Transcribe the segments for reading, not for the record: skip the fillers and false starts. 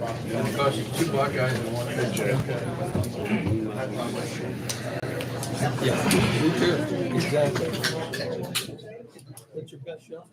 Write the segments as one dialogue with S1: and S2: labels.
S1: It costs you 2 black guys and 1 red jacket.
S2: Yeah, me too. Exactly. What's your best shot?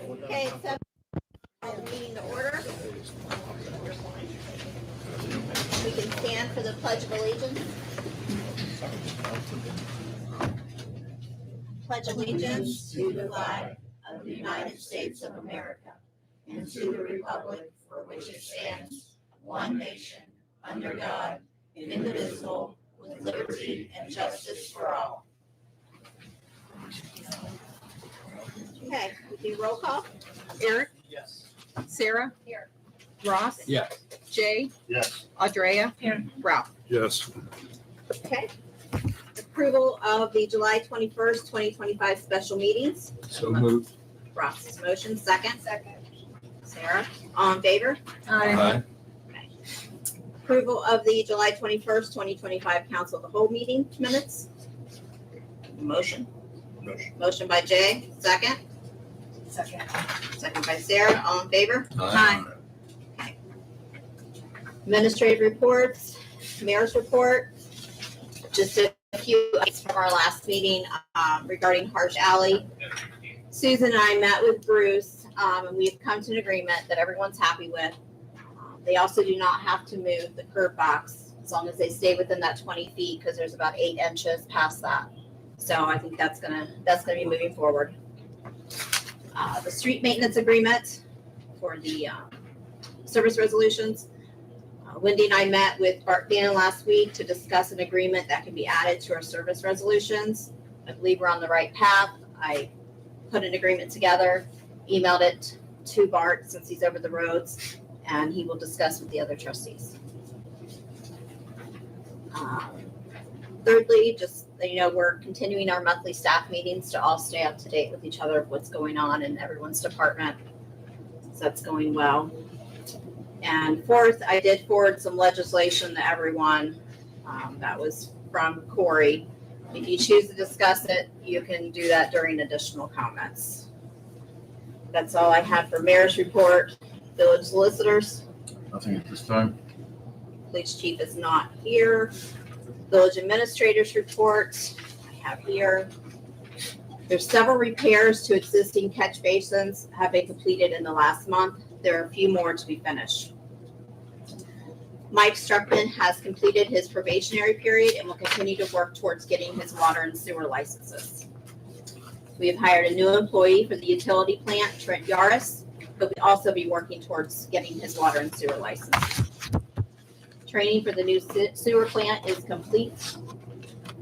S3: Okay, so call the meeting to order. We can stand for the Pledge of Allegiance. Pledge allegiance to the flag of the United States of America and to the republic for which it stands, one nation, under God, indivisible, with liberty and justice for all. Okay, we do roll call.
S4: Eric,
S1: Yes.
S4: Sarah,
S3: Here.
S4: Ross,
S2: Yes.
S4: Jay,
S1: Yes.
S4: Audrea, Ralph.
S1: Yes.
S3: Okay.
S4: approval of the July 21st, 2025 special meetings.
S2: So moved.
S4: Ross's motion, second. Sarah, all in favor?
S2: Aye.
S4: Approval of the July 21st, 2025 council of the whole meeting minutes. Motion. Motion by Jay, second. Second by Sarah, all in favor?
S2: Aye.
S4: Administrative reports, mayor's report. Just a few items from our last meeting regarding Harsh Alley. Susan and I met with Bruce, and we've come to an agreement that everyone's happy with. They also do not have to move the curb box as long as they stay within that 20 feet, because there's about 8 inches past that. So I think that's gonna be moving forward. The street maintenance agreement for the service resolutions. Wendy and I met with Bart Bannon last week to discuss an agreement that can be added to our service resolutions. I believe we're on the right path. I put an agreement together, emailed it to Bart since he's over the roads, and he will discuss with the other trustees. Thirdly, just so you know, we're continuing our monthly staff meetings to all stay up to date with each other of what's going on in everyone's department. So that's going well. And fourth, I did forward some legislation to everyone that was from Corey. If you choose to discuss it, you can do that during additional comments. That's all I have for mayor's report. Village solicitors,
S1: Nothing at this time.
S4: police chief is not here. Village administrators report, I have here. There's several repairs to existing catch basins have been completed in the last month. There are a few more to be finished. Mike Struckman has completed his probationary period and will continue to work towards getting his water and sewer licenses. We have hired a new employee for the utility plant, Trent Yaris, but we'll also be working towards getting his water and sewer license. Training for the new sewer plant is complete.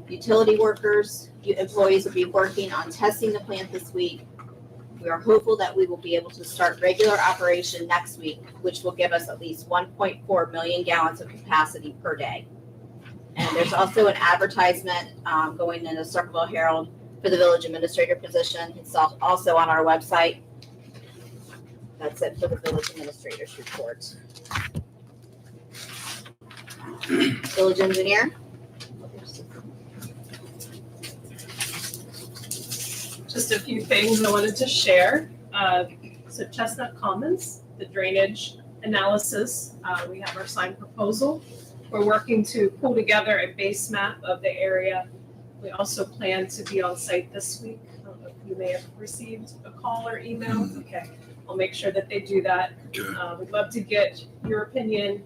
S4: Utility workers, employees will be working on testing the plant this week. We are hopeful that we will be able to start regular operation next week, which will give us at least 1.4 million gallons of capacity per day. And there's also an advertisement going in the Circleville Herald for the village administrator position. It's also on our website. That's it for the village administrator's report. Village engineer.
S5: Just a few things I wanted to share. So Chestnut Commons, the drainage analysis, we have our signed proposal. We're working to pull together a base map of the area. We also plan to be on site this week. I don't know if you may have received a call or email. Okay, I'll make sure that they do that. We'd love to get your opinion,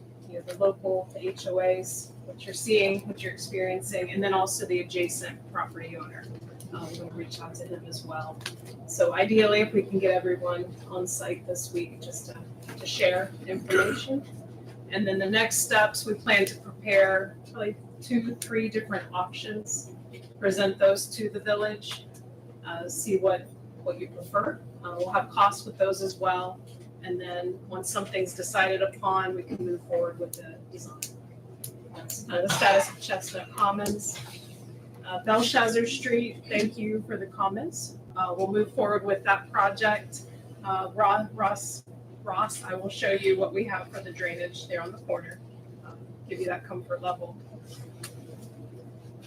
S5: the local, the HOAs, what you're seeing, what you're experiencing, and then also the adjacent property owner. We'll reach out to him as well. So ideally, if we can get everyone on site this week, just to share information. And then the next steps, we plan to prepare probably 2-3 different options, present those to the village, see what you prefer. We'll have costs with those as well. And then once something's decided upon, we can move forward with the design. That's the status of Chestnut Commons. Belshazzar Street, thank you for the comments. We'll move forward with that project. Ross, I will show you what we have for the drainage there on the corner. Give you that comfort level.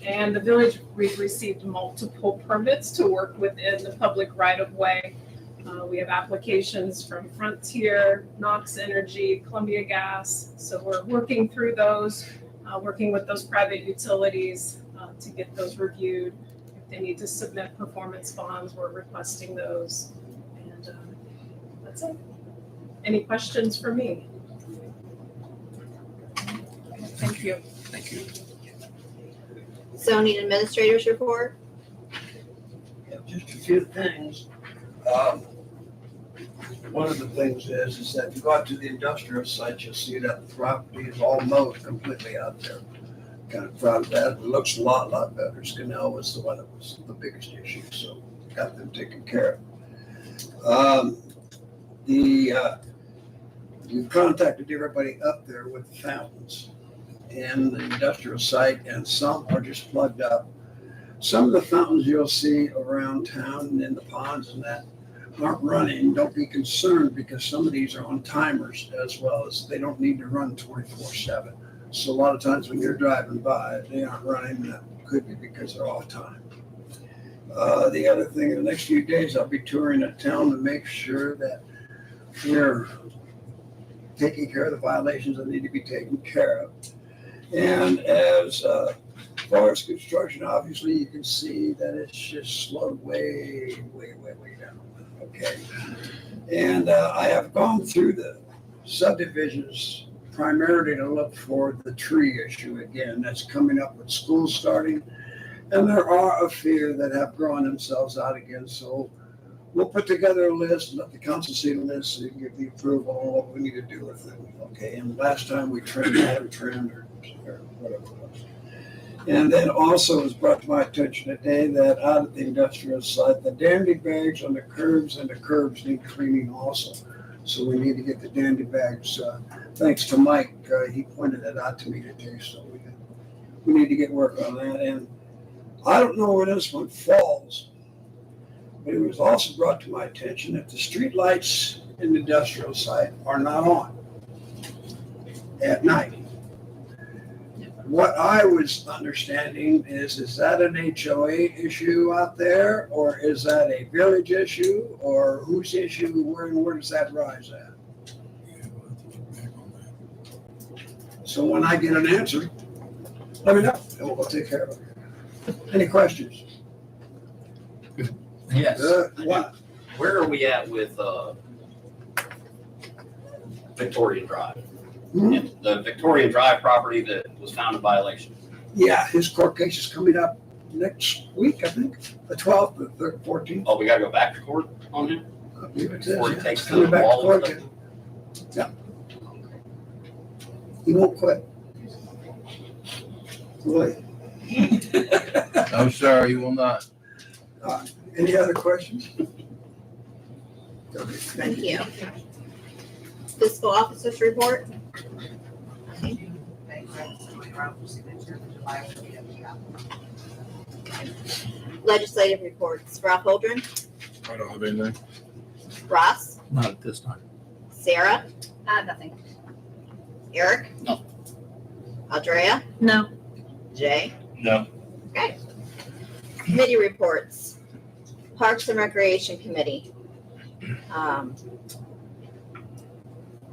S5: And the village, we've received multiple permits to work within the public right-of-way. We have applications from Frontier, Knox Energy, Columbia Gas. So we're working through those, working with those private utilities to get those reviewed. If they need to submit performance bonds, we're requesting those. And that's it. Any questions for me? Thank you.
S2: Thank you.
S4: Zoning administrators report.
S6: Yeah, just a few things. One of the things is that if you go out to the industrial site, you'll see that the property is all mowed completely out there. Kind of proud of that. It looks a lot better. Scanell was the one that was the biggest issue, so got them taken care of. We've contacted everybody up there with the fountains and the industrial site, and some are just plugged up. some of the fountains you'll see around town and in the ponds and that aren't running. Don't be concerned because some of these are on timers as well as they don't need to run 24/7. So a lot of times when you're driving by, they aren't running. That could be because they're off time. The other thing, in the next few days, I'll be touring a town to make sure that we're taking care of the violations that need to be taken care of. And as far as construction, obviously, you can see that it's just slowed way down. Okay. And I have gone through the subdivisions primarily to look for the tree issue again. That's coming up with school starting. And there are a few that have grown themselves out again. So we'll put together a list, let the council see the list so you can give the approval on what we need to do with it. Okay. And last time we trimmed or whatever it was. And then also it was brought to my attention today that out at the industrial site, the dandy bags on the curbs and the curbs need cleaning also. So we need to get the dandy bags. Thanks to Mike, he pointed that out to me today. So we need to get work on that. And I don't know where this one falls, but it was also brought to my attention that the street lights in the industrial site are not on at night. What I was understanding is that an HOA issue out there, or is that a village issue, or whose issue, where does that rise at? So when I get an answer, let me know, and we'll take care of it. Any questions?
S7: Yes.
S6: What?
S7: Where are we at with Victorian Drive?
S6: Hmm?
S7: The Victorian Drive property that was found in violation.
S6: Yeah, his court case is coming up next week, I think, the 12th, the 14th.
S7: Oh, we gotta go back to court on him?
S6: I believe it is.
S7: Before he
S6: Yeah.
S7: takes
S6: It's
S7: to
S6: coming
S7: the
S6: back to
S7: wall
S6: court
S7: and
S6: again.
S7: stuff?
S6: He won't quit. Really?
S1: I'm sorry, you will not.
S6: Any other questions?
S4: Thank you. Fiscal officers report. Legislative reports. Ralph Holdren,
S1: I don't have anything.
S4: Ross,
S1: Not at this time.
S4: Sarah,
S3: Nothing.
S4: Eric.
S7: No.
S4: Andrea,
S3: No.
S4: Jay.
S7: No.
S4: Okay. Committee reports. Parks and Recreation Committee.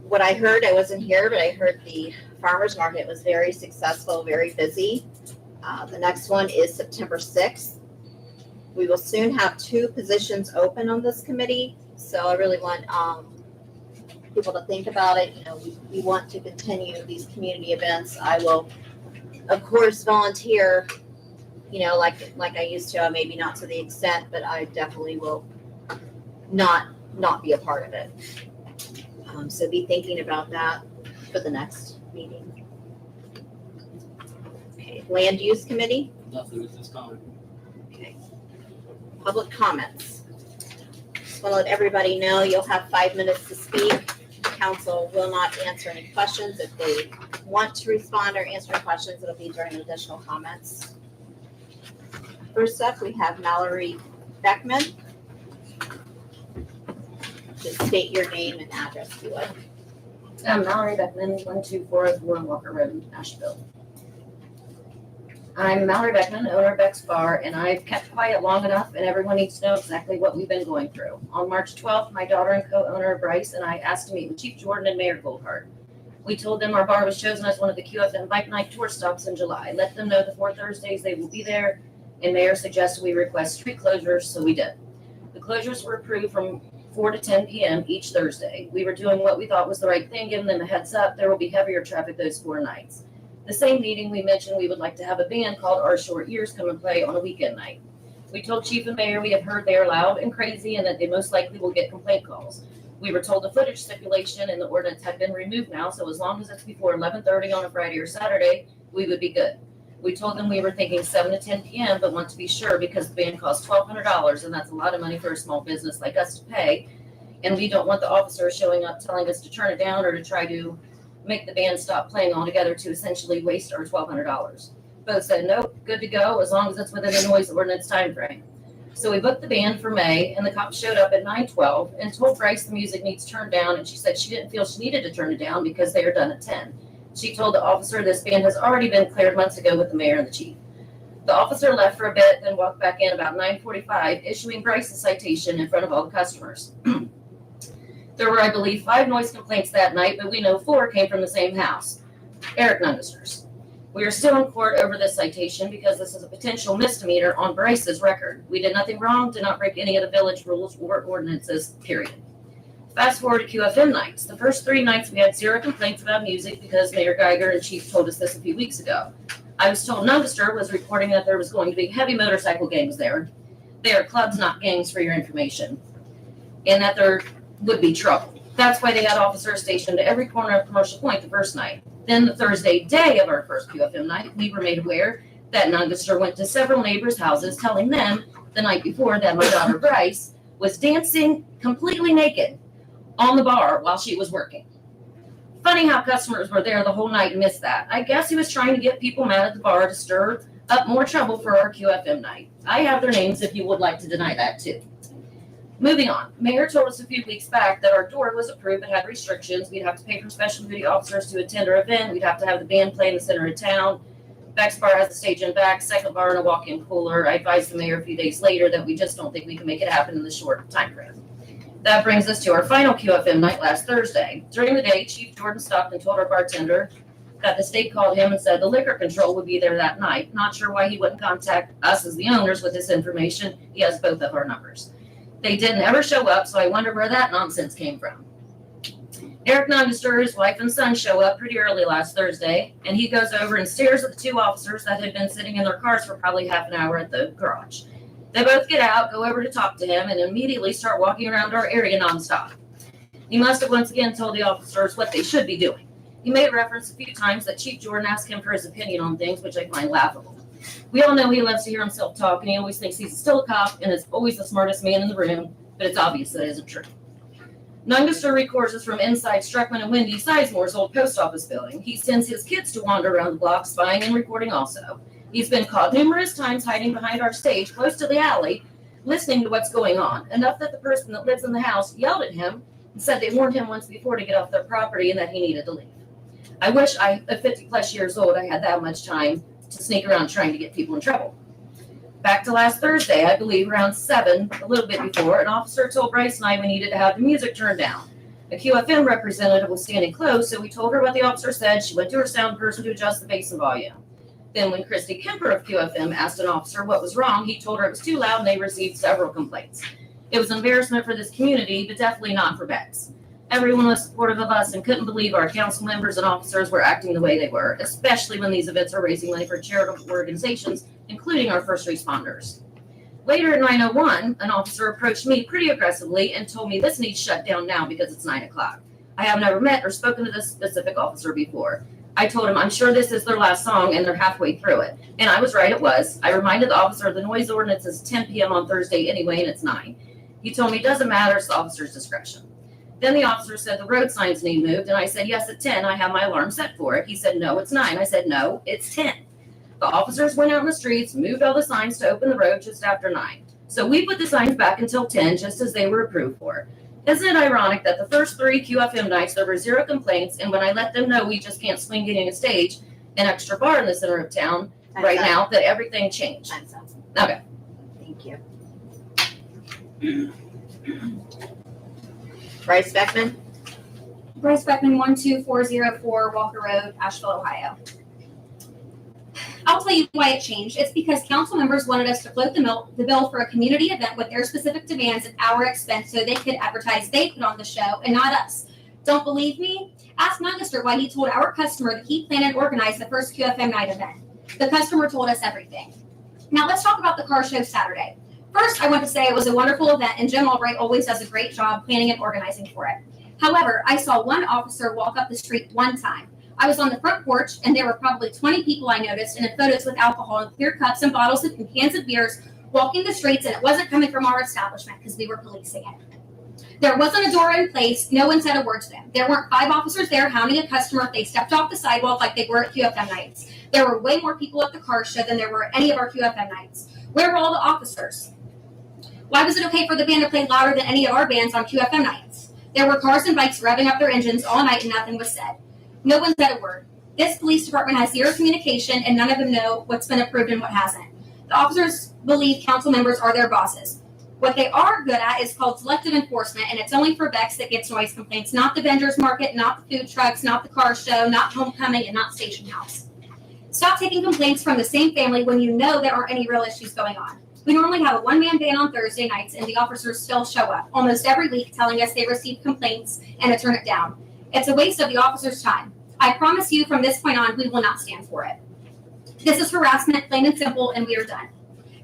S4: What I heard, I wasn't here, but I heard the farmer's market was very successful, very busy. The next one is September 6th. We will soon have 2 positions open on this committee, so I really want people to think about it. You know, we want to continue these community events. I will, of course, volunteer, you know, like I used to, maybe not to the extent, but I definitely will not be a part of it. So be thinking about that for the next meeting. Okay, Land Use Committee.
S7: Nothing at this time.
S4: Okay. Public comments. Just want to let everybody know you'll have 5 minutes to speak. Council will not answer any questions. If they want to respond or answer questions, it'll be during additional comments. First up, we have Mallory Beckman. Just state your name and address, if you would.
S8: I'm Mallory Beckman, 12404 Walker Road, Asheville. I'm Mallory Beckman, owner of Beex Bar, and I've kept quiet long enough, and everyone needs to know exactly what we've been going through. On March 12th, my daughter and co-owner Bryce and I asked to meet with Chief Jordan and Mayor Goldhart. We told them our bar was chosen as one of the QFM Bike Night tour stops in July. Let them know the 4 Thursdays they will be there, and Mayor suggested we request street closures, so we did. The closures were approved from 4 to 10 p.m. each Thursday. We were doing what we thought was the right thing, giving them a heads up. There will be heavier traffic those 4 nights. The same meeting, we mentioned we would like to have a band called Our Short Years come and play on a weekend night. We told Chief and Mayor we have heard they are loud and crazy and that they most likely will get complaint calls. We were told the footage stipulation in the ordinance had been removed now, so as long as it's before 11:30 on a Friday or Saturday, we would be good. We told them we were thinking 7 to 10 p.m., but want to be sure because the band costs $1,200, and that's a lot of money for a small business like us to pay. And we don't want the officers showing up telling us to turn it down or to try to make the band stop playing altogether to essentially waste our $1,200. Both said, nope, good to go, as long as it's within the noise ordinance timeframe. So we booked the band for May, and the cops showed up at 9:12 and told Bryce the music needs turned down, and she said she didn't feel she needed to turn it down because they are done at 10. She told the officer this band has already been cleared months ago with the mayor and the chief. The officer left for a bit, then walked back in about 9:45, issuing Bryce a citation in front of all the customers. There were, I believe, 5 noise complaints that night, but we know 4 came from the same house, Eric Nungester's. We are still in court over this citation because this is a potential misdemeanor on Bryce's record. We did nothing wrong, did not break any of the village rules or ordinances, period. Fast forward to QFM nights. The first 3 nights we had 0 complaints about music because Mayor Geiger and Chief told us this a few weeks ago. I was told Nungester was reporting that there was going to be heavy motorcycle gangs there. They are clubs, not gangs, for your information. And that there would be trouble. That's why they had officers stationed at every corner of Commercial Point the first night. Then the Thursday day of our first QFM night, we were made aware that Nungester went to several neighbors' houses telling them the night before that my daughter Bryce was dancing completely naked on the bar while she was working. Funny how customers were there the whole night and missed that. I guess he was trying to get people mad at the bar to stir up more trouble for our QFM night. I have their names if you would like to deny that too. Moving on, Mayor told us a few weeks back that our door was approved but had restrictions. We'd have to pay for special duty officers to attend our event. We'd have to have the band play in the center of town. Beex Bar has a stage in back, second bar and a walk-in cooler. I advised the mayor a few days later that we just don't think we can make it happen in the short time frame. That brings us to our final QFM night last Thursday. During the day, Chief Jordan stopped and told our bartender that the state called him and said the liquor control would be there that night. Not sure why he wouldn't contact us as the owners with this information. He has both of our numbers. They didn't ever show up, so I wonder where that nonsense came from. Eric Nungester, his wife and son show up pretty early last Thursday, and he goes over and stares at the 2 officers that had been sitting in their cars for probably half an hour at the garage. They both get out, go over to talk to him, and immediately start walking around our area nonstop. He must have once again told the officers what they should be doing. He made reference a few times that Chief Jordan asked him for his opinion on things, which I find laughable. We all know he loves to hear himself talk, and he always thinks he's still a cop and is always the smartest man in the room, but it's obvious that isn't true. Nungester records us from inside Struckman and Wendy Sizemore's old post office building. He sends his kids to wander around the block, spying and recording also. He's been caught numerous times hiding behind our stage, close to the alley, listening to what's going on, enough that the person that lives in the house yelled at him and said they warned him once before to get off their property and that he needed to leave. I wish at 50 plus years old, I had that much time to sneak around trying to get people in trouble. Back to last Thursday, I believe around 7, a little bit before, an officer told Bryce and I we needed to have the music turned down. A QFM representative was standing close, so we told her what the officer said. She went to her sound person to adjust the bass and volume. Then when Christy Kemper of QFM asked an officer what was wrong, he told her it was too loud and they received several complaints. It was an embarrassment for this community, but definitely not for Bex. Everyone was supportive of us and couldn't believe our council members and officers were acting the way they were, especially when these events are raising money for charitable organizations, including our first responders. Later at 9:01, an officer approached me pretty aggressively and told me this needs shut down now because it's 9 o'clock. I have never met or spoken to this specific officer before. I told him I'm sure this is their last song and they're halfway through it. And I was right, it was. I reminded the officer the noise ordinance is 10 p.m. on Thursday anyway, and it's 9. He told me it doesn't matter, it's the officer's discretion. Then the officer said the road signs need moved, and I said, yes, at 10, I have my alarm set for it. He said, no, it's 9. I said, no, it's 10. The officers went out in the streets, moved all the signs to open the road just after 9. So we put the signs back until 10, just as they were approved for. Isn't it ironic that the first 3 QFM nights, there were 0 complaints, and when I let them know we just can't swing getting a stage, an extra bar in the center of town right now, that everything changed.
S4: Time's up.
S8: Okay.
S4: Thank you. Bryce Beckman?
S9: Bryce Beckman, 12404 Walker Road, Asheville, Ohio. I'll tell you why it changed. It's because council members wanted us to float the bill for a community event with their specific demands at our expense so they could advertise they put on the show and not us. Don't believe me? Ask Nungester why he told our customer that he planned and organized the first QFM night event. The customer told us everything. Now let's talk about the car show Saturday. First, I want to say it was a wonderful event, and Jim Albright always does a great job planning and organizing for it. However, I saw one officer walk up the street one time. I was on the front porch, and there were probably 20 people I noticed, and in photos with alcohol and clear cups and bottles and cans of beers walking the streets, and it wasn't coming from our establishment because we were policing it. There wasn't a door in place. No one said a word to them. There weren't 5 officers there hounding a customer if they stepped off the sidewalk like they were at QFM nights. There were way more people at the car show than there were any of our QFM nights. Where were all the officers? Why was it okay for the band to play louder than any of our bands on QFM nights? There were cars and bikes revving up their engines all night and nothing was said. No one said a word. This police department has zero communication and none of them know what's been approved and what hasn't. The officers believe council members are their bosses. What they are good at is called selective enforcement, and it's only for Beex that gets noise complaints, not the vendors market, not the food trucks, not the car show, not homecoming, and not station house. Stop taking complaints from the same family when you know there aren't any real issues going on. We normally have a one-man band on Thursday nights, and the officers still show up almost every week telling us they received complaints and to turn it down. It's a waste of the officers' time. I promise you from this point on, we will not stand for it. This is harassment, plain and simple, and we are done.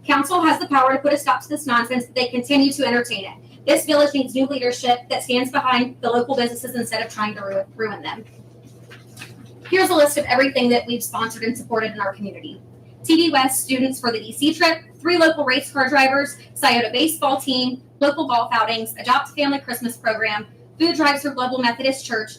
S9: Council has the power to put a stop to this nonsense, but they continue to entertain it. This village needs new leadership that stands behind the local businesses instead of trying to ruin them. Here's a list of everything that we've sponsored and supported in our community. TV West students for the DC trip, 3 local race car drivers, Scioto baseball team, local golf outings, Adopt a Family Christmas program, food drives for Global Methodist Church,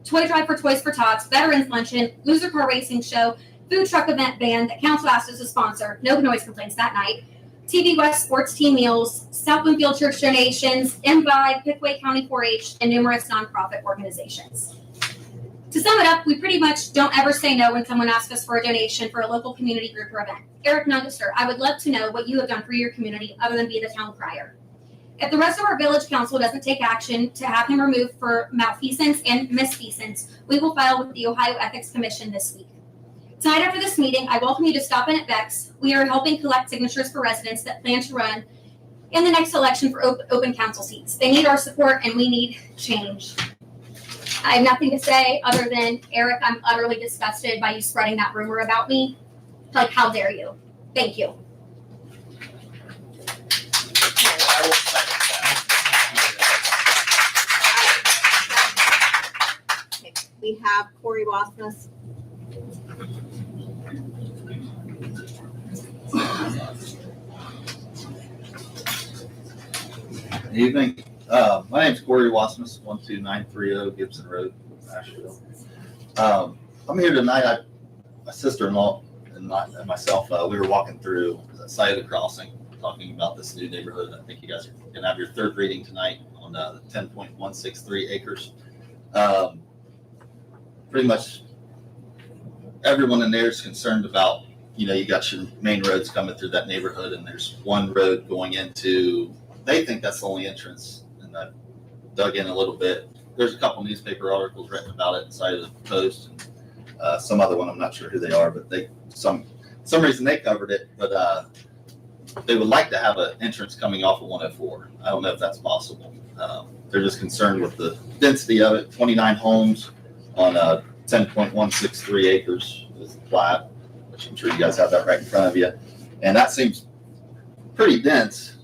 S9: toy drive for Toys for Tots, veterans luncheon, loser car racing show, food truck event band that council asked us to sponsor, no noise complaints that night, TV West sports team meals, South Winfield Church donations, MVI, Pickaway County 4-H, and numerous nonprofit organizations. To sum it up, we pretty much don't ever say no when someone asks us for a donation for a local community group or event. Eric Nungaster, I would love to know what you have done for your community other than be the town crier. If the rest of our village council doesn't take action to have him removed for malfeasance and misfeasance, we will file with the Ohio Ethics Commission this week. Tonight after this meeting, I welcome you to stop in at Beex. We are helping collect signatures for residents that plan to run in the next election for open council seats. They need our support and we need change. I have nothing to say other than, Eric, I'm utterly disgusted by you spreading that rumor about me. Like, how dare you? Thank you.
S7: I will second that.
S4: Okay, we have Corey Wasmus.
S10: Evening. My name's Corey Wasmus, 12930 Gibson Road, Asheville. I'm here tonight. My sister-in-law and myself, we were walking through the side of the crossing, talking about this new neighborhood. I think you guys are going to have your 3rd reading tonight on the 10.163 acres. Pretty much everyone in there is concerned about, you got your main roads coming through that neighborhood, and there's one road going into, they think that's the only entrance. And I dug in a little bit. There's a couple newspaper articles written about it inside of the Post. And, some other one, I'm not sure who they are, but some reason they covered it. But they would like to have an entrance coming off of 104. I don't know if that's possible. They're just concerned with the density of it. 29 homes on 10.163 acres is the plat, which I'm sure you guys have that right in front of you. And that seems pretty dense.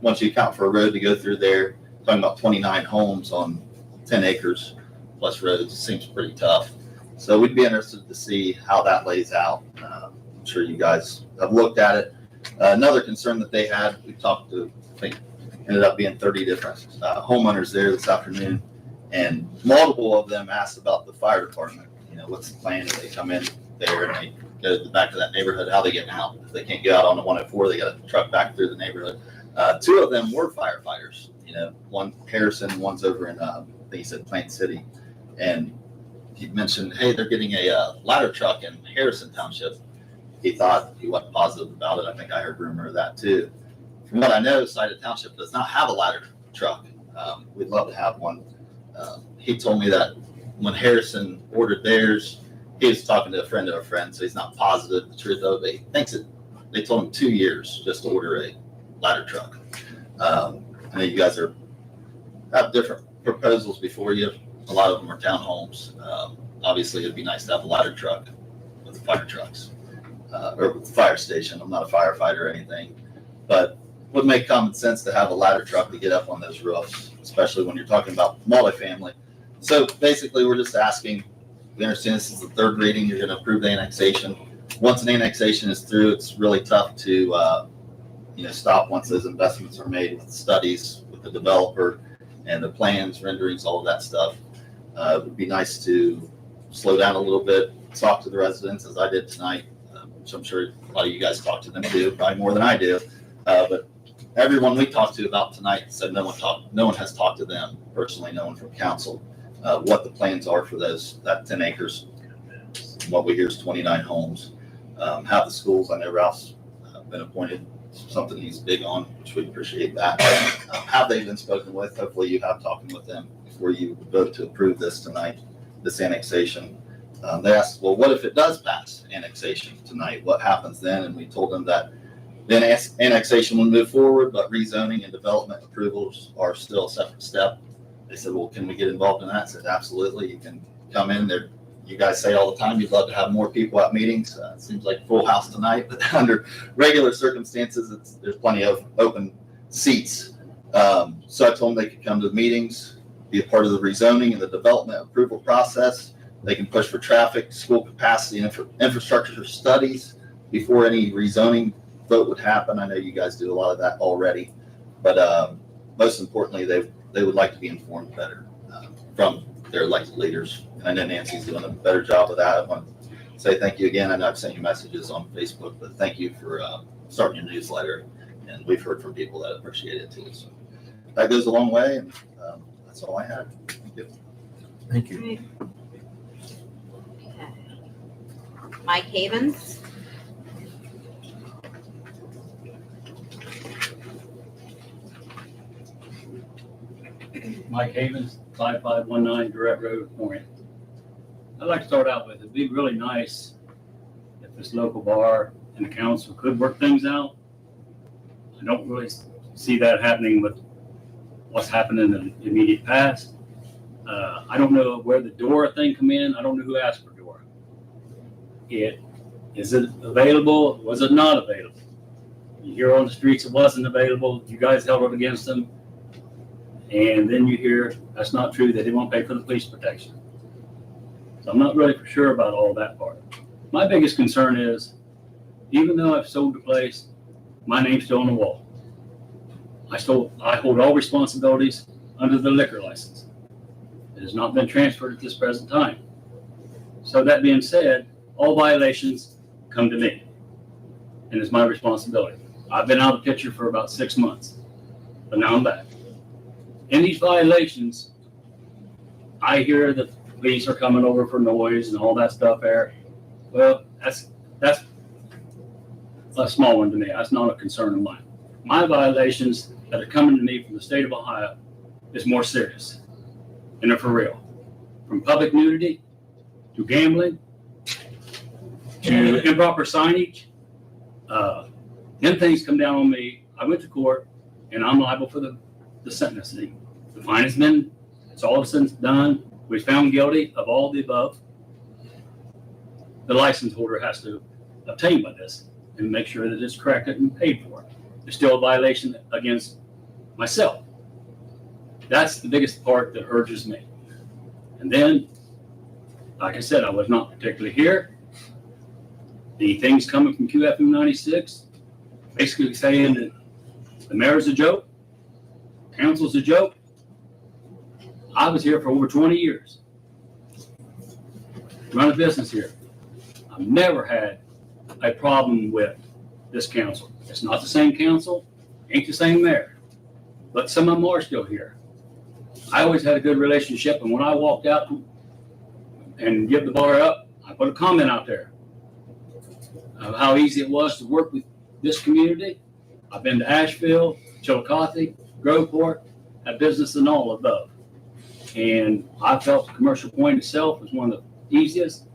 S10: Once you account for a road to go through there, talking about 29 homes on 10 acres plus roads, it seems pretty tough. So we'd be interested to see how that lays out. I'm sure you guys have looked at it. Another concern that they had, we talked to, I think, ended up being 30 different homeowners there this afternoon, and multiple of them asked about the fire department. What's the plan if they come in there and they go back to that neighborhood, how they get out? If they can't get out on the 104, they got to truck back through the neighborhood. 2 of them were firefighters, one Harrison, one's over in, I think he said Plant City. And he mentioned, hey, they're getting a ladder truck in Harrison Township. He thought he wasn't positive about it. I think I heard rumor of that too. From what I know, Scioto Township does not have a ladder truck. We'd love to have one. He told me that when Harrison ordered theirs, he was talking to a friend of a friend, so he's not positive the truth of it. He thinks they told him 2 years just to order a ladder truck. I know you guys have different proposals before you. A lot of them are townhomes. Obviously, it'd be nice to have a ladder truck with the fire trucks or with the fire station. I'm not a firefighter or anything, but it would make common sense to have a ladder truck to get up on those roofs, especially when you're talking about multifamily. So basically, we're just asking. We understand this is the 3rd reading. You're going to approve the annexation. Once an annexation is through, it's really tough to stop once those investments are made with studies, with the developer and the plans, renderings, all of that stuff. It would be nice to slow down a little bit, talk to the residents as I did tonight, which I'm sure a lot of you guys talk to them too, probably more than I do. But everyone we talked to about tonight said no one has talked to them personally, no one from council, what the plans are for that 10 acres. What we hear is 29 homes. How the schools, I know Ralph's been appointed, something he's big on, which we appreciate that. Have they been spoken with? Hopefully you have talking with them before you vote to approve this tonight, this annexation. They asked, well, what if it does pass annexation tonight? What happens then? And we told them that then annexation will move forward, but rezoning and development approvals are still a separate step. They said, well, can we get involved in that? I said, absolutely. You can come in there. You guys say all the time you'd love to have more people at meetings. It seems like full house tonight, but under regular circumstances, there's plenty of open seats. So I told them they could come to the meetings, be a part of the rezoning and the development approval process. They can push for traffic, school capacity, and infrastructure studies before any rezoning vote would happen. I know you guys do a lot of that already, but most importantly, they would like to be informed better from their elected leaders. And I know Nancy's doing a better job of that. I want to say thank you again. I know I've sent you messages on Facebook, but thank you for starting your newsletter. And we've heard from people that appreciate it too. So that goes a long way, and that's all I had. Thank you.
S1: Thank you.
S4: Okay. Mike Havens.
S11: Mike Havens, 5519 Direct Road, Point. I'd like to start out with, it'd be really nice if this local bar and the council could work things out. I don't really see that happening with what's happened in the immediate past. I don't know where the Dora thing come in. I don't know who asked for Dora. Is it available? Was it not available? You hear on the streets it wasn't available. You guys held it against them. And then you hear that's not true. They didn't want to pay for the police protection. So I'm not really for sure about all that part. My biggest concern is, even though I've sold the place, my name's still on the wall. I hold all responsibilities under the liquor license. It has not been transferred at this present time. So that being said, all violations come to me, and it's my responsibility. I've been out of the picture for about 6 months, but now I'm back. In these violations, I hear that police are coming over for noise and all that stuff there. Well, that's a small one to me. That's not a concern of mine. My violations that are coming to me from the state of Ohio is more serious, and they're for real. From public nudity to gambling to improper signage, them things come down on me. I went to court, and I'm liable for the sentencing. The fine has been, it's all since done. We found guilty of all the above. The license holder has to obtain by this and make sure that it's corrected and paid for. There's still a violation against myself. That's the biggest part that urges me. And then, like I said, I was not particularly here. The things coming from QFM 96, basically saying that the mayor's a joke, council's a joke. I was here for over 20 years. Run a business here. I've never had a problem with this council. It's not the same council, ain't the same mayor, but some of them are still here. I always had a good relationship, and when I walked out and give the bar up, I put a comment out there of how easy it was to work with this community. I've been to Asheville, Chillicothe, Groveport, had business and all above. And I felt the Commercial Point itself was one of the easiest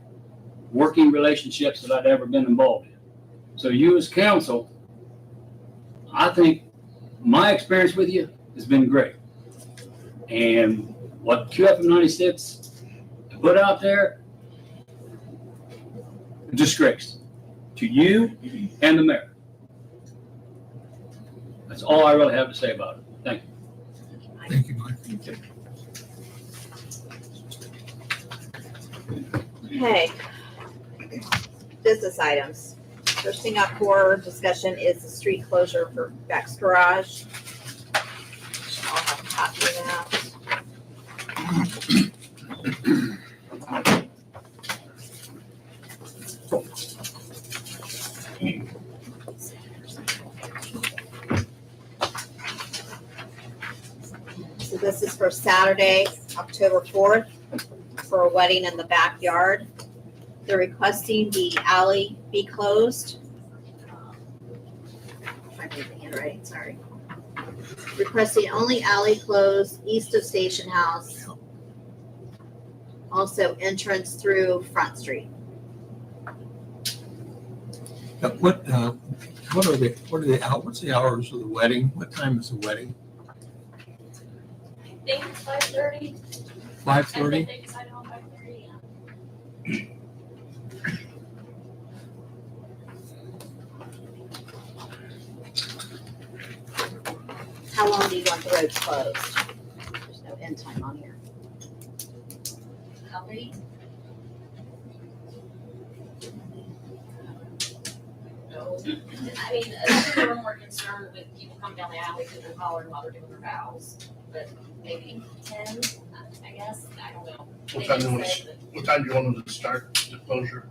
S11: working relationships that I'd ever been involved in. So you as council, I think my experience with you has been great. And what QFM 96 put out there, a disgrace to you and the mayor. That's all I really have to say about it. Thank you.
S1: Thank you, Mike.
S4: Okay. Business items. First thing up for discussion is the street closure for Beex Garage. I'll copy of that. So this is for Saturday, October 4th, for a wedding in the backyard. They're requesting the alley be closed. I need the handwriting, sorry. Requesting only alley closed east of Station House. Also entrance through Front Street.
S2: What's the hours of the wedding? What time is the wedding?
S8: I think it's 5:30.
S2: 5:30?
S8: They decided on 5:30, yeah.
S4: How long do you want the roads closed? There's no end time on here.
S8: How late? No, I mean, I think they were more concerned with people coming down the alley because they're hollering while they're doing their vows. But maybe 10, I guess, I don't know. They
S1: What time do
S8: didn't
S1: you want
S8: say,
S1: to, what time do you want them to start the closure?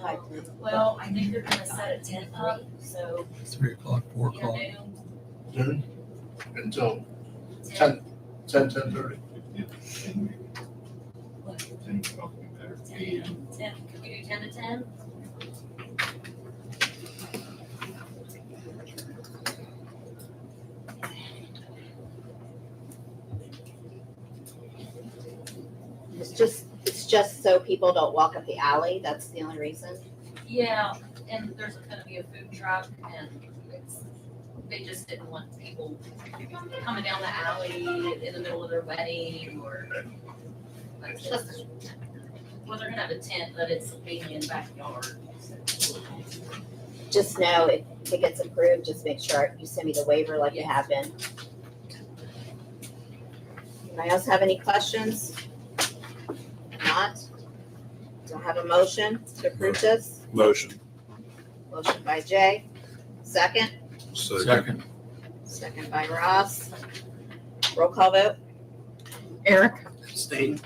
S8: but, well, I think they're gonna set a tent up, so
S2: 3 o'clock, 4
S8: either
S2: o'clock?
S8: noon,
S1: Noon until
S8: 10,
S1: 10:30.
S8: 10, could we do 10 to 10?
S4: It's just so people don't walk up the alley. That's the only reason.
S8: Yeah, and there's gonna be a food truck and they just didn't want people coming down the alley in the middle of their wedding or. Well, they're gonna have a tent, but it's maybe in the backyard.
S4: Just know if it gets approved, just make sure you send me the waiver like you have been. Anybody else have any questions? Not? Do I have a motion to approve this?
S1: Motion.
S4: Motion by Jay. Second?
S2: Second.
S4: Second by Ross. Roll call vote?
S12: Eric,
S6: Stay.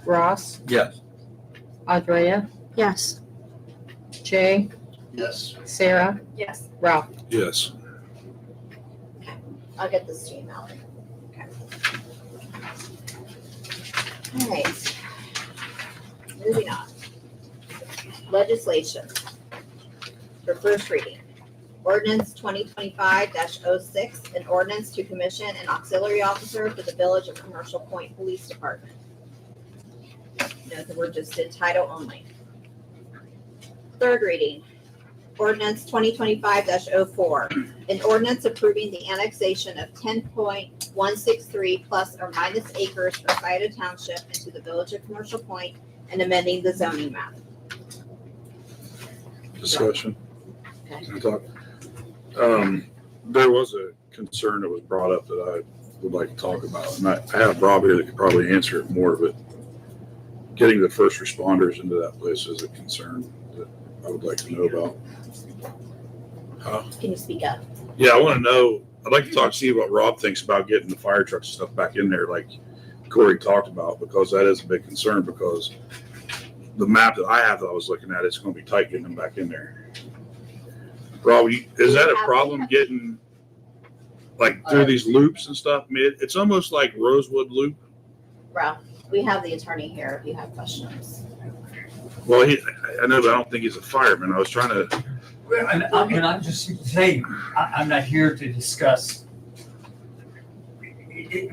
S12: Ross,
S2: Yes.
S12: Andrea,
S4: Yes.
S12: Jay,
S1: Yes.
S12: Sarah,
S4: Yes.
S12: Ralph.
S1: Yes.
S4: I'll get this to you, Mallory. Okay. All right. Moving on. Legislation. For first reading. Ordinance 2025-06, an ordinance to commission an auxiliary officer for the Village of Commercial Point Police Department. Note that we're just in title only. Third reading. Ordinance 2025-04, an ordinance approving the annexation of 10.163 plus or minus acres from Scioto Township into the Village of Commercial Point and amending the zoning map.
S13: Discussion.
S4: Okay.
S13: Can I talk? There was a concern that was brought up that I would like to talk about, and I have Rob here that could probably answer it more, but getting the first responders into that place is a concern that I would like to know about.
S4: Can you speak up?
S13: Yeah, I want to know, I'd like to talk to see what Rob thinks about getting the fire trucks and stuff back in there like Corey talked about, because that is a big concern, because the map that I have that I was looking at, it's going to be tight getting them back in there. Rob, is that a problem getting like through these loops and stuff? I mean, it's almost like Rosewood Loop.
S4: Ralph, we have the attorney here if you have questions.
S13: Well, I know, but I don't think he's a fireman. I was trying to.
S7: Well, and I'm just saying, I'm not here to discuss.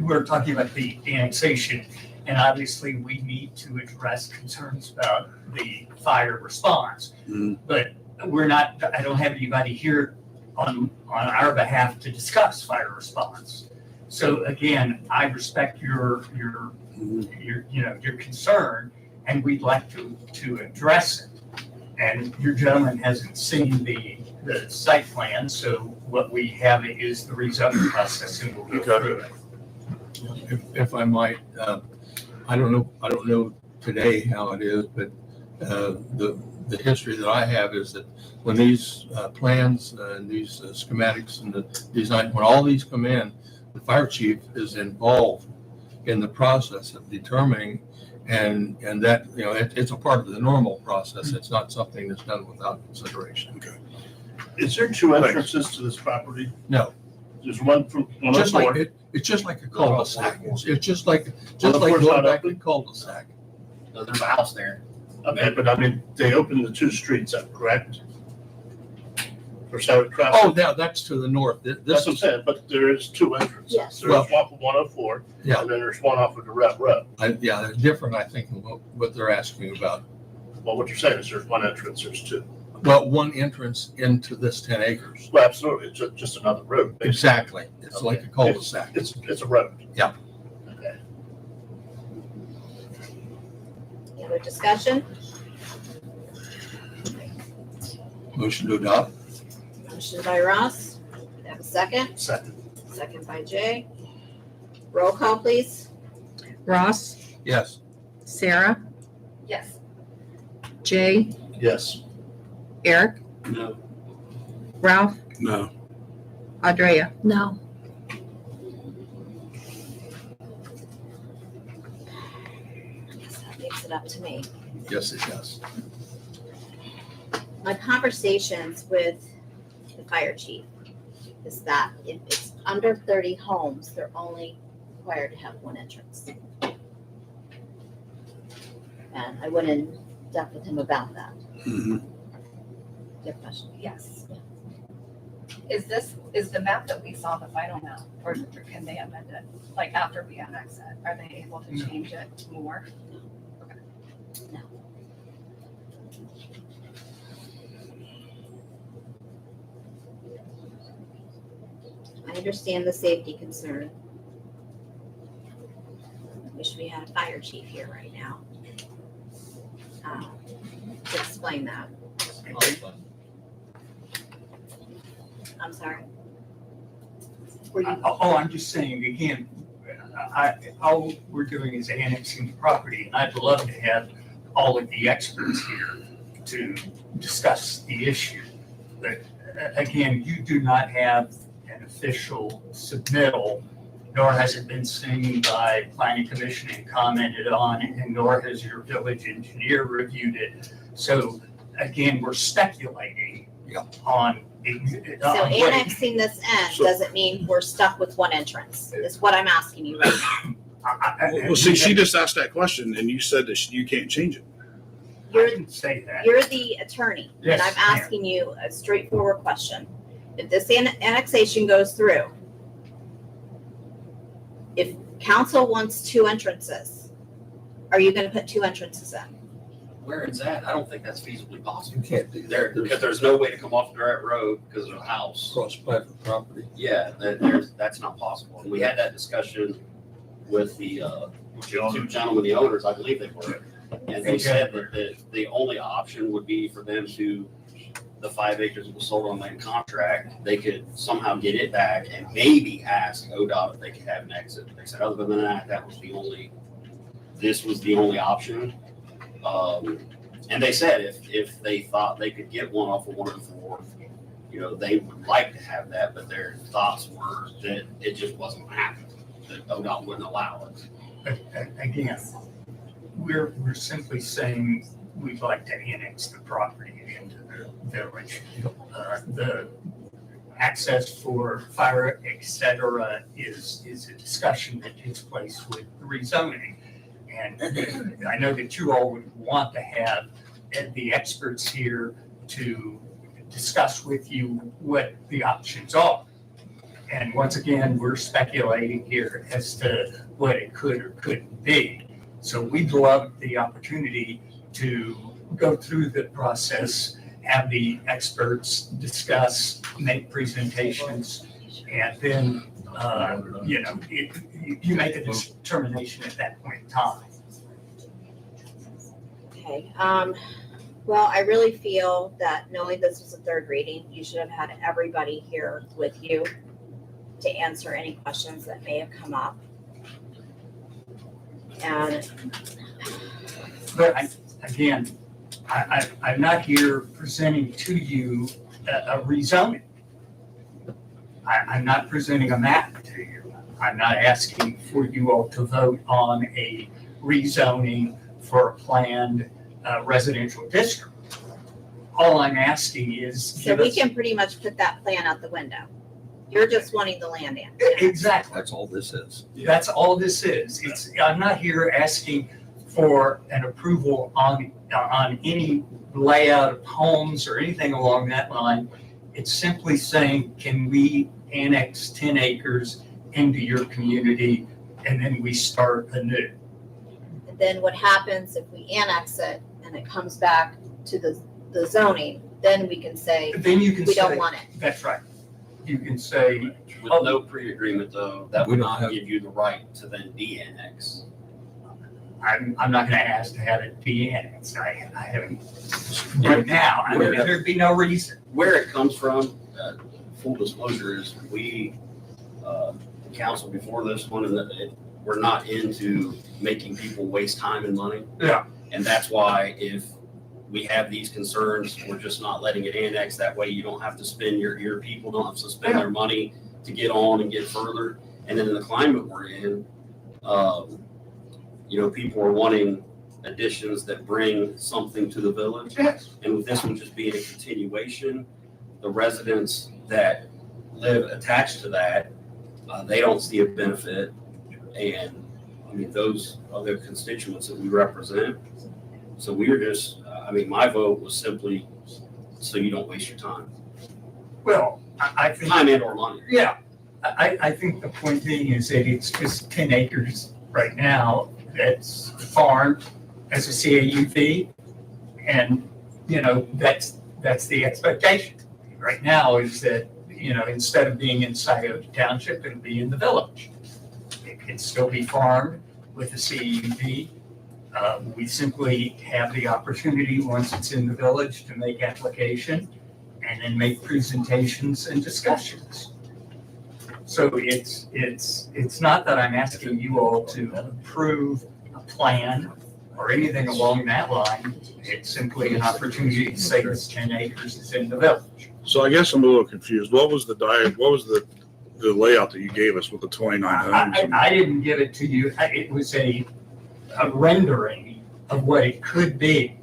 S7: We're talking about the annexation, and obviously we need to address concerns about the fire response.
S13: Mhm.
S7: But we're not, I don't have anybody here on our behalf to discuss fire response. So again, I respect your concern, and we'd like to address it. And your gentleman hasn't seen the site plan, so what we have is the rezoning process, and we'll go through it.
S2: If I might, I don't know today how it is, but the history that I have is that when these plans and these schematics and the design, when all these come in, the fire chief is involved in the process of determining, and that, it's a part of the normal process. It's not something that's done without consideration.
S1: Is there two entrances to this property?
S2: No.
S1: There's one from one on
S2: Just
S1: the
S2: like,
S1: north.
S2: it's just like a cul-de-sac. It's just like
S1: Well, the door's
S2: going
S1: not
S2: back
S1: open?
S2: to cul-de-sac.
S10: There's a house there.
S1: Okay, but I mean, they opened the two streets up, correct? For South Crossing?
S2: Oh, now that's to the north.
S1: That's
S2: This
S1: what I'm
S2: is,
S1: saying, but there is two entrances.
S4: Yes.
S1: There's one from 104,
S2: Yeah.
S1: and then there's one off of the Red Road.
S2: yeah, they're different, I think, than what they're asking about.
S1: Well, what you're saying is there's one entrance, there's two.
S2: Well, one entrance into this 10 acres.
S1: Well, absolutely, it's just another road. basically.
S2: Exactly. It's like a cul-de-sac.
S1: It's a road.
S2: Yeah.
S1: Okay.
S4: Any other discussion?
S2: Motion to adopt?
S4: Motion by Ross. Do I have a second?
S1: Second.
S4: Second by Jay. Roll call, please.
S12: Ross,
S2: Yes.
S12: Sarah,
S8: Yes.
S12: Jay,
S1: Yes.
S12: Eric,
S11: No.
S12: Ralph,
S13: No.
S12: Andrea.
S9: No.
S4: I guess that leaves it up to me.
S2: Yes, it does.
S4: My conversations with the fire chief is that if it's under 30 homes, they're only required to have one entrance. And I went in depth with him about that.
S13: Mhm.
S4: Your question?
S14: Yes. Is the map that we saw the final map, or can they amend it? Like after we annex it, are they able to change it more?
S4: I understand the safety concern. Wish we had a fire chief here right now. To explain that. I'm sorry. Were you,
S7: I'm just saying, again, all we're doing is annexing the property, and I'd love to have all of the experts here to discuss the issue. But again, you do not have an official submittal, nor has it been seen by planning commission and commented on, and nor has your village engineer reviewed it. So again, we're speculating
S2: Yeah.
S7: on.
S4: so
S7: on what-
S4: annexing this end
S13: So-
S4: doesn't mean we're stuck with one entrance, is what I'm asking you right now.
S13: Well, see, she just asked that question and you said that you can't change it.
S7: I
S4: You're,
S7: didn't say that.
S4: you're the attorney, and
S7: Yes,
S4: I'm
S7: ma'am.
S4: asking you a straightforward question. If this annexation goes through, if council wants two entrances, are you gonna put two entrances in?
S15: Where is that? I don't think that's feasibly possible.
S2: You can't do
S15: There,
S2: that.
S15: because there's no way to come off dirt road because of a house.
S2: Cross private property.
S15: Yeah, that's not possible. And we had that discussion with the two gentlemen, the owners, I believe they were. And they said that the only option would be for them to, the 5 acres that was sold on land contract, they could somehow get it back and maybe ask ODOT if they could have an exit. They said other than that, this was the only option. And they said if they thought they could get one off of 104, they would like to have that, but their thoughts were that it just wasn't happening, that ODOT wouldn't allow it.
S7: Again, we're simply saying we'd like to annex the property into the village. The access for fire, et cetera, is a discussion that takes place with the rezoning. And I know that you all would want to have the experts here to discuss with you what the options are. And once again, we're speculating here as to what it could or couldn't be. So we'd love the opportunity to go through the process, have the experts discuss, make presentations, and then, you make a determination at that point in time.
S4: Okay, well, I really feel that knowing this was a third reading, you should have had everybody here with you to answer any questions that may have come up. And
S7: But I'm not here presenting to you a rezoning. I'm not presenting a map to you. I'm not asking for you all to vote on a rezoning for a planned residential district. All I'm asking is.
S4: So we can pretty much put that plan out the window. You're just wanting the land in.
S7: Exactly.
S2: That's all this is.
S7: That's all this is. I'm not here asking for an approval on any layout of homes or anything along that line. It's simply saying, can we annex 10 acres into your community and then we start anew?
S4: And then what happens if we annex it and it comes back to the zoning, then we can say,
S7: Then you can
S4: we
S7: say,
S4: don't want it.
S7: that's right. You can say,
S15: With no pre-agreement though, that
S2: We
S15: would
S2: don't
S15: not
S2: have-
S15: give you the right to then de-annex.
S7: I'm not gonna ask to have it be annexed. I haven't, right now, I mean, there'd be no reason.
S15: Where it comes from, full disclosure is we, council before this one, and we're not into making people waste time and money.
S7: Yeah.
S15: And that's why if we have these concerns, we're just not letting it annex. That way you don't have to spend your people don't have to spend their money to get on and get further. And then in the climate we're in, people are wanting additions that bring something to the village.
S7: Yes.
S15: And with this one just being a continuation, the residents that live attached to that, they don't see a benefit. And I mean, those other constituents that we represent. So we were just, my vote was simply so you don't waste your time.
S7: Well, I think.
S15: Time and or money.
S7: Yeah, I think the point being is that it's just 10 acres right now that's farmed as a CAUV. And, that's the expectation right now is that, instead of being in Scioto Township, it'll be in the village. It can still be farmed with a CAUV. We simply have the opportunity, once it's in the village, to make application and then make presentations and discussions. So it's not that I'm asking you all to approve a plan or anything along that line. It's simply an opportunity to say this 10 acres is in the village.
S13: So I guess I'm a little confused. What was the layout that you gave us with the 29 homes?
S7: I didn't give it to you. It was a rendering of what it could be.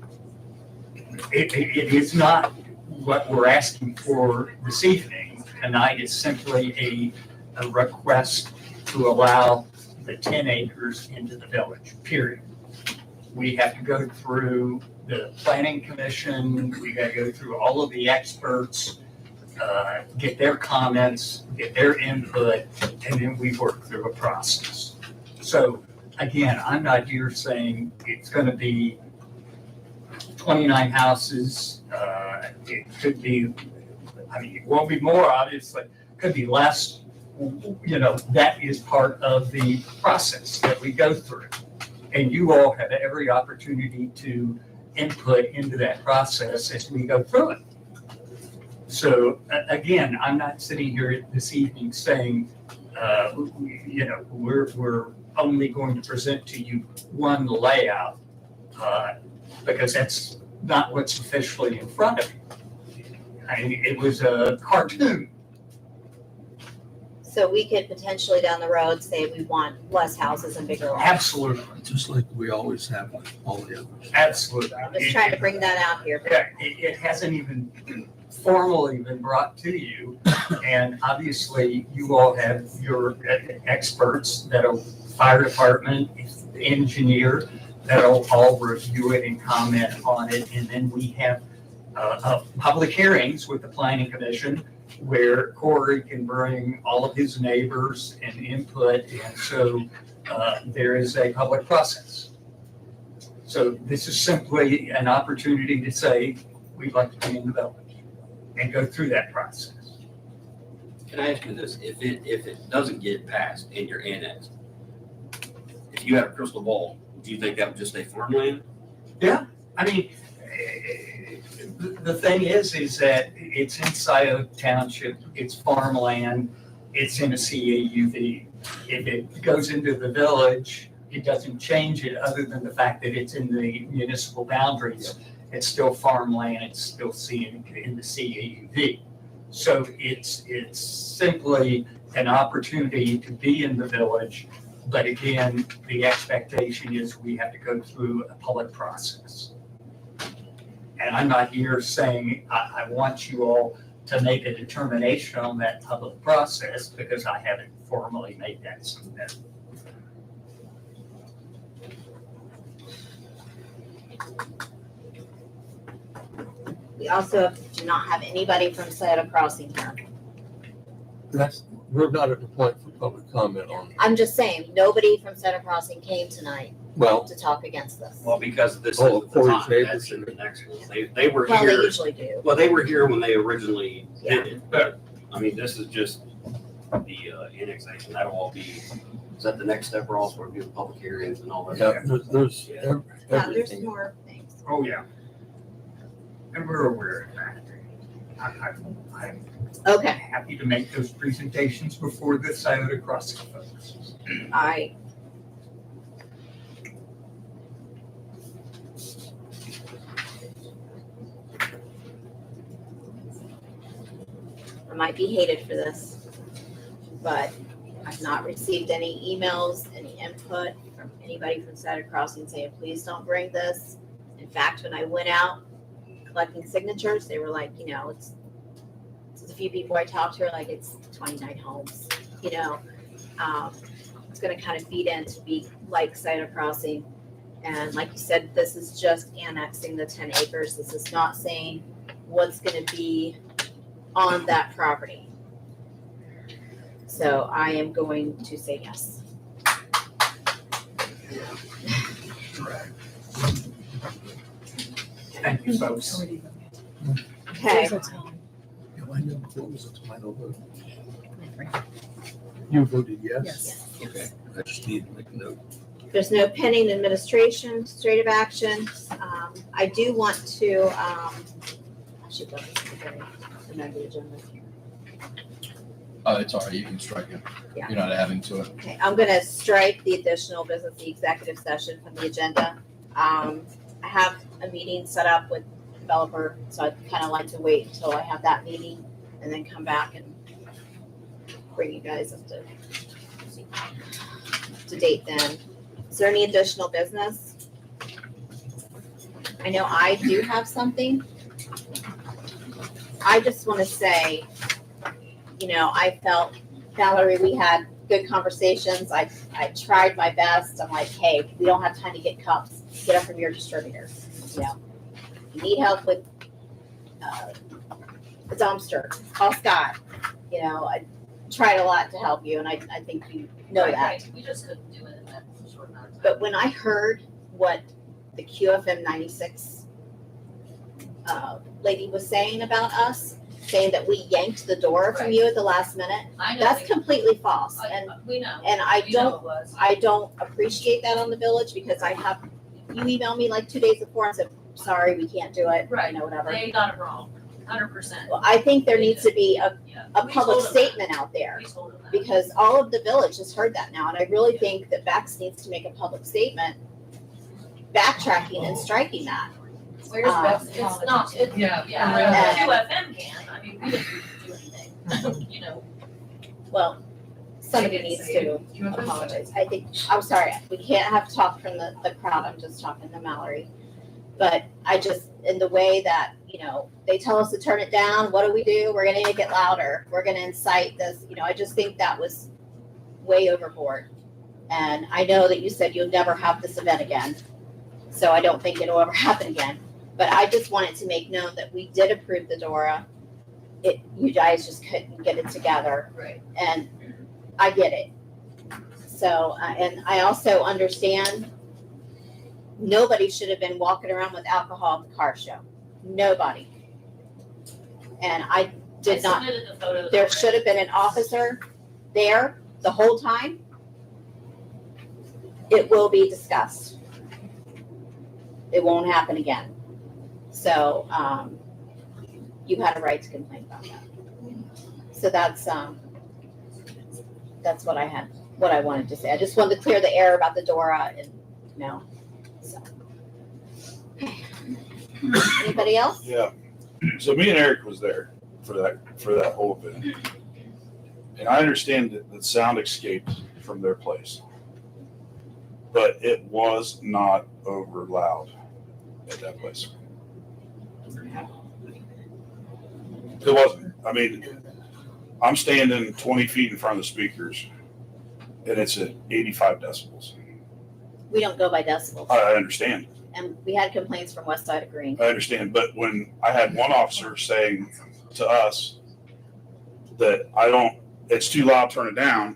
S7: It is not what we're asking for this evening. Tonight is simply a request to allow the 10 acres into the village, period. We have to go through the planning commission, we gotta go through all of the experts, get their comments, get their input, and then we work through a process. So again, I'm not here saying it's gonna be 29 houses. It could be, it won't be more, obviously, could be less. That is part of the process that we go through. And you all have every opportunity to input into that process as we go through it. So again, I'm not sitting here this evening saying, we're only going to present to you one layout, because that's not what's officially in front of you. It was a cartoon.
S4: So we could potentially down the road say we want less houses and bigger lots.
S7: Absolutely,
S2: Just like we always have with all the others.
S7: absolutely.
S4: I'm just trying to bring that out here.
S7: Yeah, it hasn't even formally been brought to you. And obviously, you all have your experts that'll, fire department, engineer, that'll all review it and comment on it. And then we have public hearings with the planning commission where Corey can bring all of his neighbors and input. And so there is a public process. So this is simply an opportunity to say, we'd like to be in the village and go through that process.
S15: Can I ask you this? If it doesn't get passed and you're annexed, if you have a crystal ball, do you think that would just stay farmland?
S7: The thing is that it's in Scioto Township, it's farmland, it's in a CAUV. If it goes into the village, it doesn't change it other than the fact that it's in the municipal boundaries. It's still farmland, it's still in the CAUV. So it's simply an opportunity to be in the village. But again, the expectation is we have to go through a public process. And I'm not here saying I want you all to make a determination on that public process because I haven't formally made that submit.
S4: We also do not have anybody from Scioto Crossing here.
S2: We're not at the point for public comment on,
S4: I'm just saying, nobody from Scioto Crossing came tonight
S2: well,
S4: to talk against this.
S15: Well, because this
S2: Oh,
S15: isn't the
S2: Corey's
S15: time,
S2: neighbors
S15: that's in
S2: and-
S15: the next one. They were
S4: Well, they
S15: here,
S4: usually do.
S15: well, they were here when they originally
S4: Yeah.
S15: did it, but, I mean, this is just the annexation, that'll all be, is that the next step, we're also doing public hearings and all that?
S2: yeah, there's
S4: Yeah, there's
S2: everything.
S4: more things.
S7: Oh, yeah. And we're aware of that. I'm
S4: Okay,
S7: happy to make those presentations before the Scioto Crossing folks.
S4: I. I might be hated for this, but I've not received any emails, any input from anybody from Scioto Crossing saying, please don't bring this. In fact, when I went out collecting signatures, they were like, it's a few people I talked to are like, it's 29 homes, it's gonna kind of feed in to be like Scioto Crossing. And like you said, this is just annexing the 10 acres. This is not saying what's gonna be on that property. So I am going to say yes.
S7: Thank you, folks.
S4: Okay,
S2: What was the final vote? You voted yes?
S4: Yes.
S2: Okay, I just need to make a note.
S4: there's no pending administrative action. I do want to, I should put this at the beginning, amend the agenda.
S16: It's all right, you can strike it.
S4: Yeah.
S16: You're not adding to it.
S4: Okay, I'm gonna strike the additional business, the executive session from the agenda. I have a meeting set up with the developer, so I'd kind of like to wait until I have that meeting and then come back and bring you guys up to date then. Is there any additional business? I know I do have something. I just want to say, I felt, Valerie, we had good conversations. I tried my best. I'm like, hey, we don't have time to get cups. Get them from your distributor. You need help with the dumpster, call Scott. I tried a lot to help you, and I think you know that.
S8: Right. We just couldn't do it in that short amount of time.
S4: But when I heard what the QFM 96 lady was saying about us, saying that we yanked the door from
S8: Right.
S4: you at the last minute,
S8: I know.
S4: that's completely false. And
S8: We know.
S4: I
S8: We know
S4: don't
S8: it was.
S4: I don't appreciate that on the village because you emailed me like 2 days before and said, sorry, we can't do it,
S8: Right.
S4: whatever.
S8: They got it wrong, 100%.
S4: Well, I think there needs to be a
S8: Yeah.
S4: public
S8: We told them that.
S4: statement out there
S8: We told them that.
S4: because all of the village has heard that now. And I really think that Bex needs to make a public statement backtracking and striking that.
S8: Where's Beth's? It's not,
S12: Yeah.
S8: QFM can, I mean, we didn't do anything,
S4: Well, somebody needs to apologize. I'm sorry, we can't have talk from the crowd. I'm just talking to Mallory. But I just, in the way that, they tell us to turn it down, what do? We're gonna make it louder. We're gonna incite this, I just think that was way overboard. And I know that you said you'll never have this event again. So I don't think it'll ever happen again. But I just wanted to make known that we did approve the DORA. You guys just couldn't get it together.
S8: Right.
S4: And I get it. So, and I also understand nobody should have been walking around with alcohol at the car show. Nobody. And I did not,
S8: submitted the photos.
S4: there should have been an officer there the whole time. It will be discussed. It won't happen again. So, you had a right to complain about that. So that's what I wanted to say. I just wanted to clear the air about the DORA and, so. Okay. Anybody else?
S13: Yeah. So me and Eric was there. for that whole event. And I understand that the sound escaped from their place, but it was not over loud at that place. It wasn't. I mean, I'm standing 20 feet in front of the speakers, and it's at 85 decibels.
S4: We don't go by decibels.
S13: I understand.
S4: And we had complaints from West Side of Green.
S13: I understand. But when I had one officer saying to us that it's too loud, turn it down.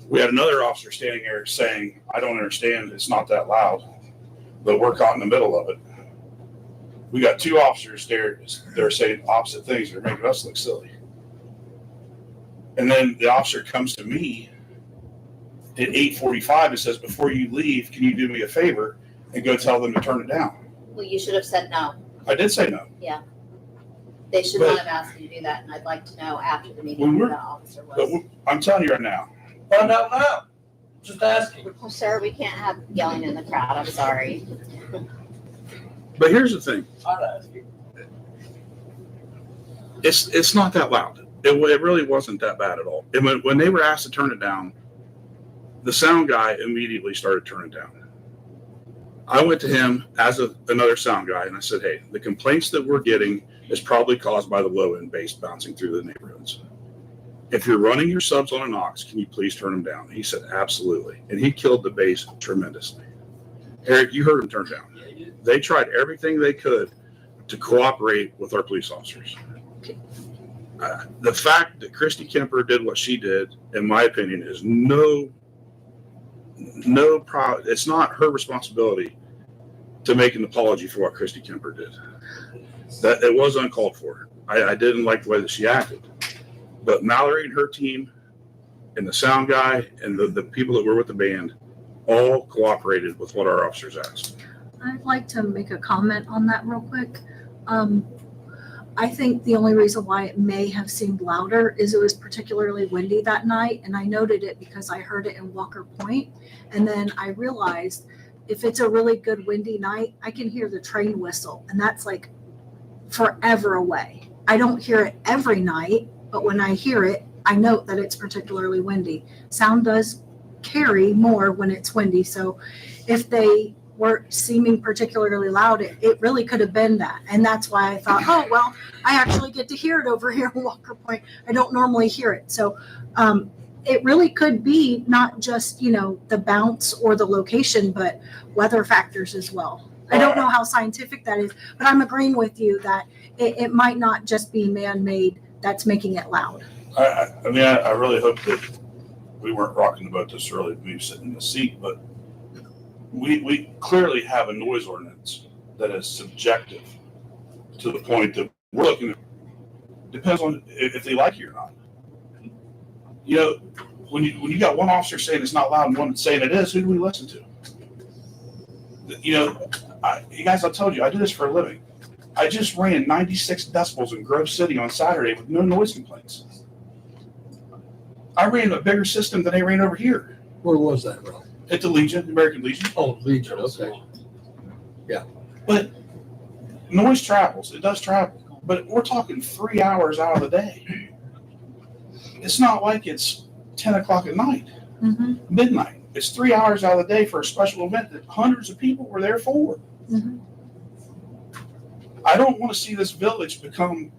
S13: We had another officer standing there saying, I don't understand, it's not that loud, but we're caught in the middle of it. We got two officers there, they're saying opposite things, they're making us look silly. And then the officer comes to me at 8:45 and says, before you leave, can you do me a favor and go tell them to turn it down?
S4: Well, you should have said no.
S13: I did say no.
S4: Yeah. They should not have asked you to do that, and I'd like to know after the meeting who that officer
S13: But
S4: was.
S13: I'm telling you right now,
S17: Find out now. Just asking.
S4: Well, sir, we can't have yelling in the crowd, I'm sorry.
S13: but here's the thing.
S17: I'd ask you.
S13: It's not that loud. It really wasn't that bad at all. And when they were asked to turn it down, the sound guy immediately started turning it down. I went to him as another sound guy, and I said, hey, the complaints that we're getting is probably caused by the low-end bass bouncing through the neighborhoods. If you're running your subs on an aux, can you please turn them down? He said, absolutely. And he killed the bass tremendously. Eric, you heard him turn down. They tried everything they could to cooperate with our police officers. The fact that Christy Kemper did what she did, in my opinion, is no problem. It's not her responsibility to make an apology for what Christy Kemper did. That it was uncalled for. I didn't like the way that she acted. But Mallory and her team and the sound guy and the people that were with the band all cooperated with what our officers asked.
S18: I'd like to make a comment on that real quick. I think the only reason why it may have seemed louder is it was particularly windy that night, and I noted it because I heard it in Walker Point, and then I realized if it's a really good windy night, I can hear the train whistle, and that's like forever away. I don't hear it every night, but when I hear it, I note that it's particularly windy. Sound does carry more when it's windy, so if they were seeming particularly loud, it really could have been that. And that's why I thought, oh, well, I actually get to hear it over here in Walker Point. I don't normally hear it. So it really could be not just, the bounce or the location, but weather factors as well. I don't know how scientific that is, but I'm agreeing with you that it might not just be man-made that's making it loud.
S13: I really hope that we weren't rocking the boat this early, we were sitting in the seat, but we clearly have a noise ordinance that is subjective to the point that we're looking at, depends on if they like you or not. When you got one officer saying it's not loud and one saying it is, who do we listen to? You guys, I told you, I do this for a living. I just ran 96 decibels in Grove City on Saturday with no noise complaints. I ran a bigger system than they ran over here.
S2: Where was that, bro?
S13: At the Legion, American Legion.
S2: Oh, Legion, okay. Yeah.
S13: But noise travels. It does travel. But we're talking 3 hours out of the day. It's not like it's 10 o'clock at night, midnight. It's 3 hours out of the day for a special event that hundreds of people were there for. I don't want to see this village become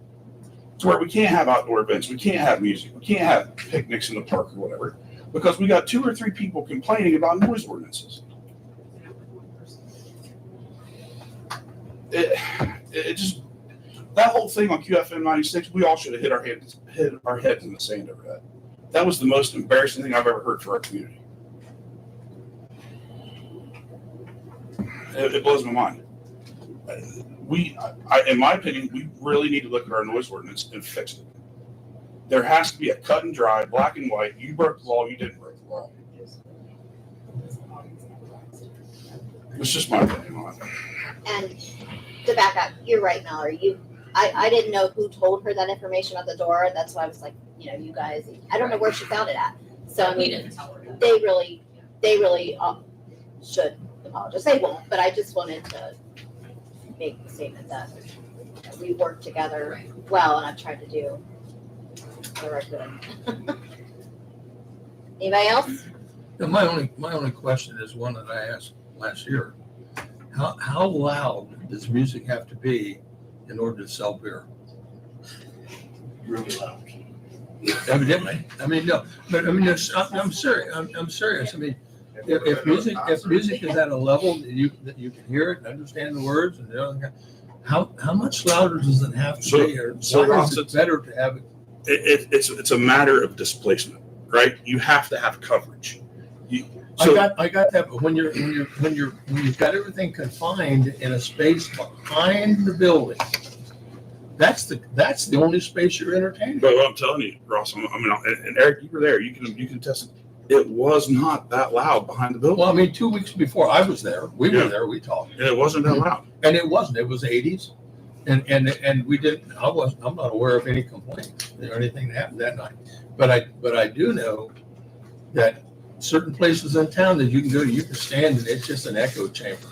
S13: to where we can't have outdoor events. We can't have music. We can't have picnics in the park or whatever. Because we got 2 or 3 people complaining about noise ordinances. It just, that whole thing on QFM 96, we all should have hit our heads in the sand over that. That was the most embarrassing thing I've ever heard for our community. It blows my mind. In my opinion, we really need to look at our noise ordinance and fix it. There has to be a cut and dry, black and white. You broke the law, you didn't break the law. It's just my opinion on it.
S4: And to back up, you're right, Mallory. I didn't know who told her that information at the door. That's why I was like, you guys, I don't know where she found it at. So I mean,
S8: didn't tell her that.
S4: they really should apologize. They won't, but I just wanted to make the statement that we work together well, and I've tried to do what I could. Anybody else?
S2: Now, my only question is one that I asked last year. How loud does music have to be in order to sell beer?
S15: Really loud.
S2: Evidently. I mean, no, but I mean, I'm serious. I'm serious. I mean, if music is at a level that you can hear it and understand the words and the other kind, how much louder does it have to be? Or why is it better to have it?
S13: It's a matter of displacement, right? You have to have coverage.
S2: I got that, but when you've got everything confined in a space behind the building, that's the only space you're entertaining.
S13: But what I'm telling you, Ross, and Eric, you were there. You can test it. It was not that loud behind the building.
S2: Well, I mean, 2 weeks before I was there, we were there, we talked.
S13: And it wasn't that loud.
S2: And it wasn't. It was 80s, and we didn't. I'm not aware of any complaints or anything that happened that night. But I do know that certain places in town that you can go to, you can stand and it's just an echo chamber.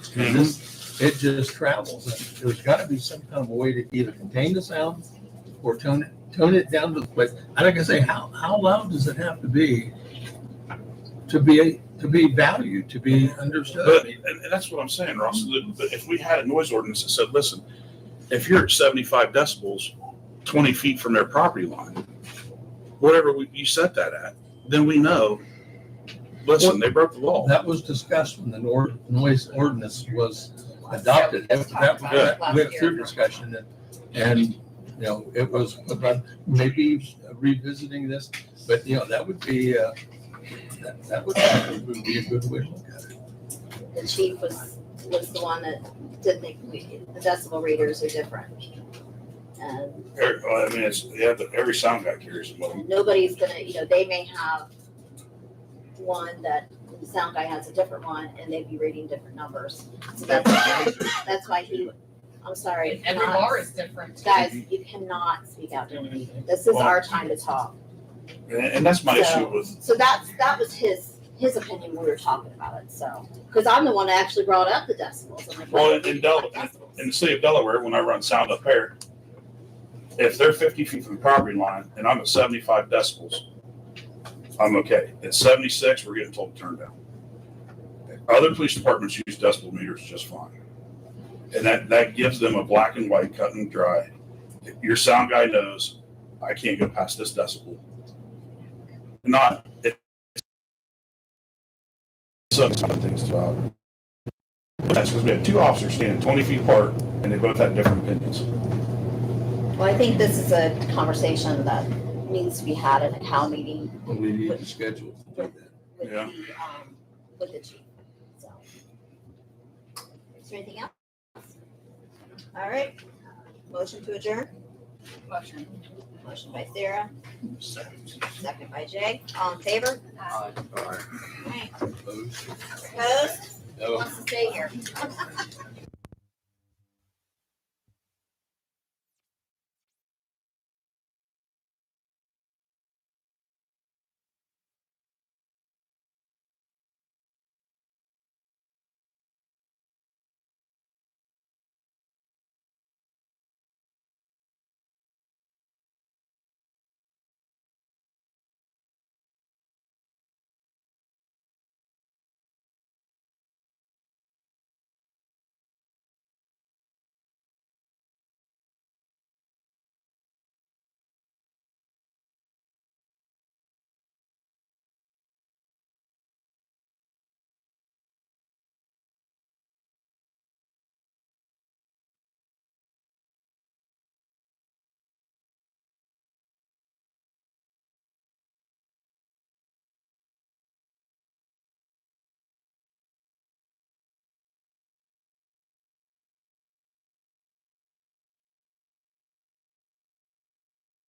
S2: It just travels. And there's got to be some kind of a way to either contain the sound or tone it down to the place. And like I say, how loud does it have to be valued, to be understood?
S13: And that's what I'm saying, Ross. But if we had a noise ordinance that said, listen, if you're at 75 decibels, 20 feet from their property line, whatever you set that at, then we know, listen, they broke the law.
S2: That was discussed when the noise ordinance was adopted. That went through discussion and it was about maybe revisiting this, but that would be that would be a good way to look at it.
S4: The chief was the one that did think the decibel readers are different. And
S13: I mean, every sound guy carries them.
S4: nobody's gonna, they may have one that the sound guy has a different one and they'd be reading different numbers. So that's why I'm sorry.
S12: Every bar is different.
S4: Guys, you cannot speak out during the meeting. This is our time to talk.
S13: And that's my issue with.
S4: So that was his opinion when we were talking about it. So, because I'm the one that actually brought up the decibels. I'm like,
S13: Well, in the city of Delaware, when I run sound up there, if they're 50 feet from the property line and I'm at 75 decibels, I'm okay. At 76, we're getting told to turn down. Other police departments use decibel meters just fine. And that gives them a black and white, cut and dry. Your sound guy knows I can't go past this decibel. Some things about that's because we had two officers standing 20 feet apart and they both had different opinions.
S4: well, I think this is a conversation that needs to be had at a Cal meeting
S2: Well, we need to schedule to do that.
S13: Yeah.
S4: with the chief. So, is there anything else? All right. Motion to adjourn. Motion by Sarah. Second by Jay. All in favor?
S15: Aye.
S4: All right.
S2: Opposed?
S4: Opposed?
S2: No.
S4: Wants to stay here.